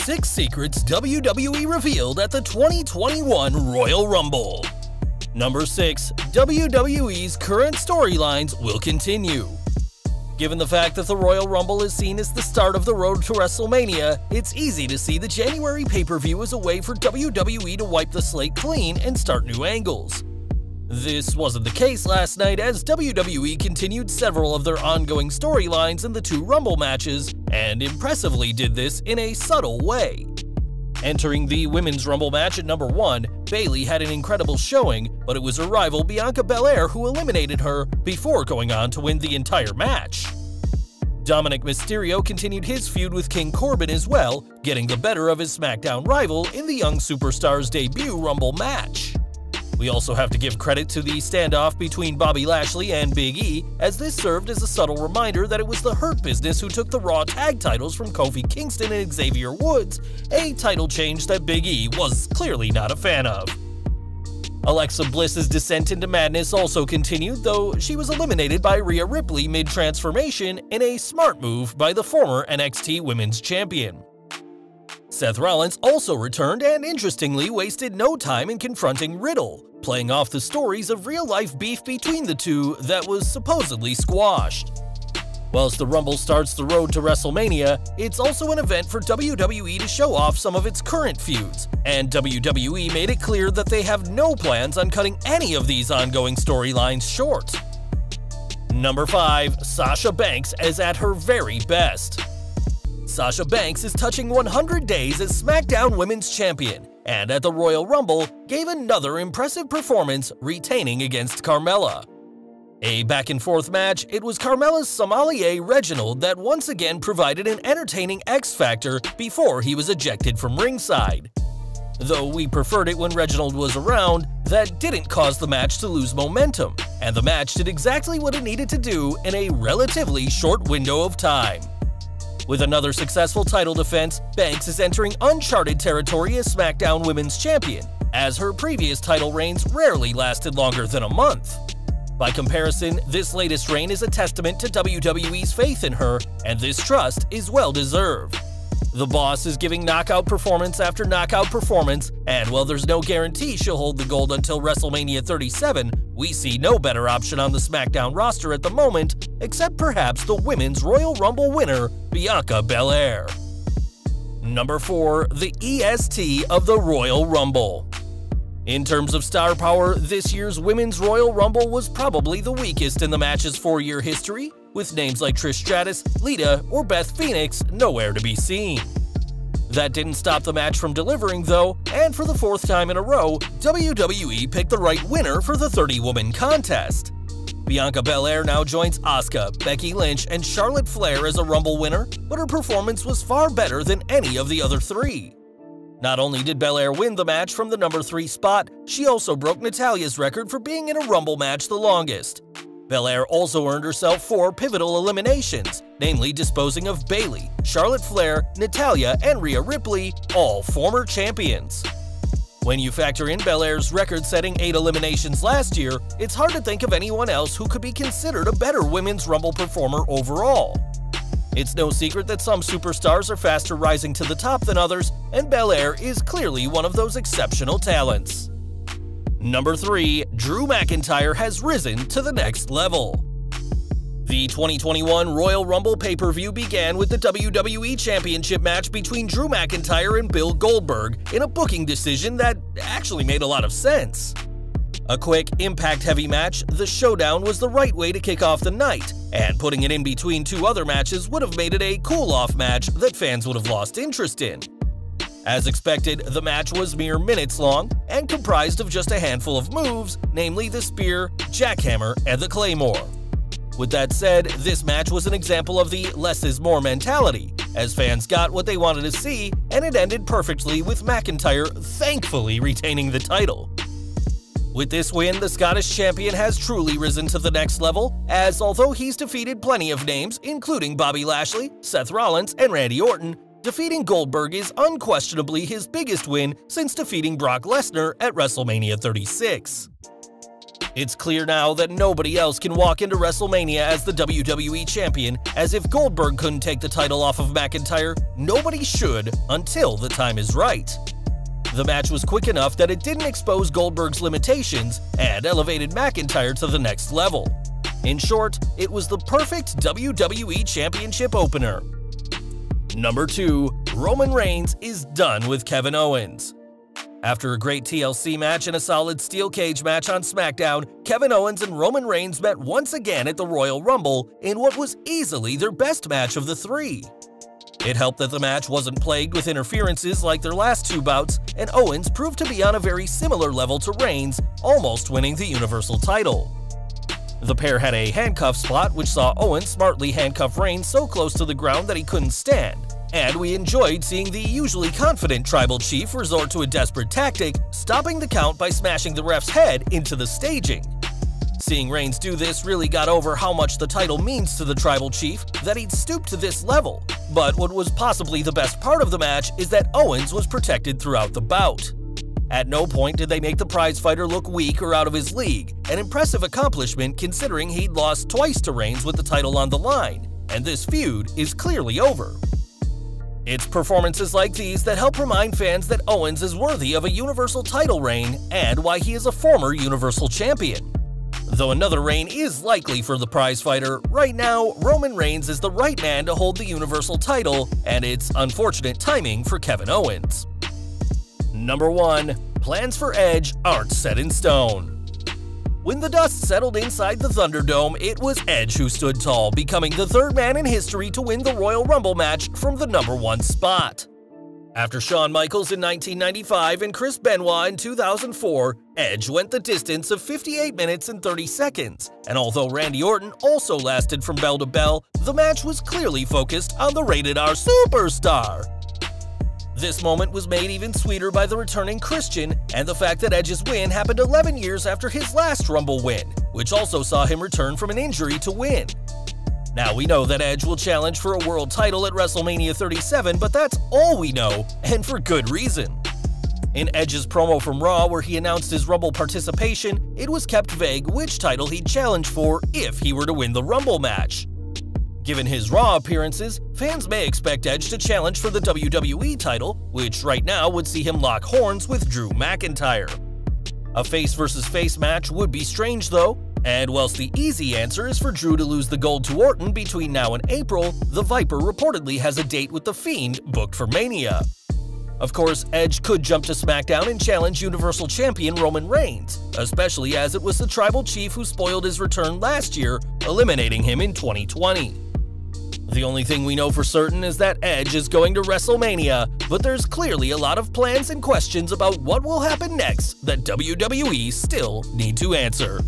6 secrets WWE revealed at the 2021 Royal Rumble. Number 6. WWE's current storylines will continue. Given the fact that the Royal Rumble is seen as the start of the road to WrestleMania, it's easy to see the January pay-per-view as a way for WWE to wipe the slate clean and start new angles. This wasn't the case last night, as WWE continued several of their ongoing storylines in the 2 Rumble matches, and impressively did this in a subtle way. Entering the Women's Rumble match at number 1, Bayley had an incredible showing, but it was her rival Bianca Belair who eliminated her before going on to win the entire match. Dominic Mysterio continued his feud with King Corbin as well, getting the better of his SmackDown rival in the Young Superstars debut Rumble match. We also have to give credit to the standoff between Bobby Lashley and Big E, as this served as a subtle reminder that it was the Hurt Business who took the Raw tag titles from Kofi Kingston and Xavier Woods, a title change that Big E was clearly not a fan of. Alexa Bliss's descent into madness also continued, though she was eliminated by Rhea Ripley mid-transformation in a smart move by the former NXT Women's Champion. Seth Rollins also returned and interestingly wasted no time in confronting Riddle, playing off the stories of real-life beef between the two that was supposedly squashed. Whilst the Rumble starts the road to WrestleMania, it's also an event for WWE to show off some of its current feuds, and WWE made it clear that they have no plans on cutting any of these ongoing storylines short. Number 5. Sasha Banks is at her very best. Sasha Banks is touching 100 days as SmackDown Women's Champion, and at the Royal Rumble gave another impressive performance, retaining against Carmella. A back-and-forth match, it was Carmella's sommelier Reginald that once again provided an entertaining X-Factor before he was ejected from ringside. Though we preferred it when Reginald was around, that didn't cause the match to lose momentum, and the match did exactly what it needed to do in a relatively short window of time. With another successful title defense, Banks is entering uncharted territory as SmackDown Women's Champion, as her previous title reigns rarely lasted longer than a month. By comparison, this latest reign is a testament to WWE's faith in her, and this trust is well-deserved. The boss is giving knockout performance after knockout performance, and while there's no guarantee she'll hold the gold until WrestleMania 37, we see no better option on the SmackDown roster at the moment, except perhaps the Women's Royal Rumble winner, Bianca Belair. Number 4. The EST of the Royal Rumble. In terms of star power, this year's Women's Royal Rumble was probably the weakest in the match's 4-year history, with names like Trish Stratus, Lita, or Beth Phoenix nowhere to be seen. That didn't stop the match from delivering though, and for the 4th time in a row, WWE picked the right winner for the 30-woman contest. Bianca Belair now joins Asuka, Becky Lynch, and Charlotte Flair as a Rumble winner, but her performance was far better than any of the other 3. Not only did Belair win the match from the number 3 spot, she also broke Natalya's record for being in a Rumble match the longest. Belair also earned herself 4 pivotal eliminations, namely disposing of Bayley, Charlotte Flair, Natalya, and Rhea Ripley, all former champions. When you factor in Belair's record-setting 8 eliminations last year, it's hard to think of anyone else who could be considered a better Women's Rumble performer overall. It's no secret that some superstars are faster rising to the top than others, and Belair is clearly one of those exceptional talents. Number 3. Drew McIntyre has risen to the next level. The 2021 Royal Rumble pay-per-view began with the WWE Championship match between Drew McIntyre and Bill Goldberg in a booking decision that actually made a lot of sense. A quick, impact-heavy match, the showdown was the right way to kick off the night, and putting it in between 2 other matches would have made it a cool-off match that fans would have lost interest in. As expected, the match was mere minutes long and comprised of just a handful of moves, namely the spear, jackhammer, and the claymore. With that said, this match was an example of the less is more mentality, as fans got what they wanted to see, and it ended perfectly with McIntyre thankfully retaining the title. With this win, the Scottish champion has truly risen to the next level, as although he's defeated plenty of names, including Bobby Lashley, Seth Rollins, and Randy Orton, defeating Goldberg is unquestionably his biggest win since defeating Brock Lesnar at WrestleMania 36. It's clear now that nobody else can walk into WrestleMania as the WWE Champion, as if Goldberg couldn't take the title off of McIntyre, nobody should until the time is right. The match was quick enough that it didn't expose Goldberg's limitations and elevated McIntyre to the next level. In short, it was the perfect WWE Championship opener. Number 2. Roman Reigns is done with Kevin Owens. After a great TLC match and a solid steel cage match on SmackDown, Kevin Owens and Roman Reigns met once again at the Royal Rumble in what was easily their best match of the three. It helped that the match wasn't plagued with interferences like their last two bouts, and Owens proved to be on a very similar level to Reigns, almost winning the Universal title. The pair had a handcuff spot which saw Owens smartly handcuff Reigns so close to the ground that he couldn't stand. And we enjoyed seeing the usually confident Tribal Chief resort to a desperate tactic, stopping the count by smashing the ref's head into the staging. Seeing Reigns do this really got over how much the title means to the Tribal Chief that he'd stooped to this level. But what was possibly the best part of the match is that Owens was protected throughout the bout. At no point did they make the prizefighter look weak or out of his league, an impressive accomplishment considering he'd lost twice to Reigns with the title on the line, and this feud is clearly over. It's performances like these that help remind fans that Owens is worthy of a Universal title reign and why he is a former Universal Champion. Though another reign is likely for the prizefighter, right now Roman Reigns is the right man to hold the Universal title, and it's unfortunate timing for Kevin Owens. Number 1. Plans for Edge aren't set in stone. When the dust settled inside the Thunderdome, it was Edge who stood tall, becoming the third man in history to win the Royal Rumble match from the number 1 spot. After Shawn Michaels in 1995 and Chris Benoit in 2004, Edge went the distance of 58 minutes and 30 seconds, and although Randy Orton also lasted from bell to bell, the match was clearly focused on the Rated R superstar. This moment was made even sweeter by the returning Christian and the fact that Edge's win happened 11 years after his last Rumble win, which also saw him return from an injury to win. Now we know that Edge will challenge for a world title at WrestleMania 37, but that's all we know, and for good reason. In Edge's promo from Raw where he announced his Rumble participation, it was kept vague which title he'd challenge for if he were to win the Rumble match. Given his Raw appearances, fans may expect Edge to challenge for the WWE title, which right now would see him lock horns with Drew McIntyre. A face versus face match would be strange though, and whilst the easy answer is for Drew to lose the gold to Orton between now and April, the Viper reportedly has a date with The Fiend booked for Mania. Of course, Edge could jump to SmackDown and challenge Universal Champion Roman Reigns, especially as it was the Tribal Chief who spoiled his return last year, eliminating him in 2020. The only thing we know for certain is that Edge is going to WrestleMania, but there's clearly a lot of plans and questions about what will happen next that WWE still need to answer.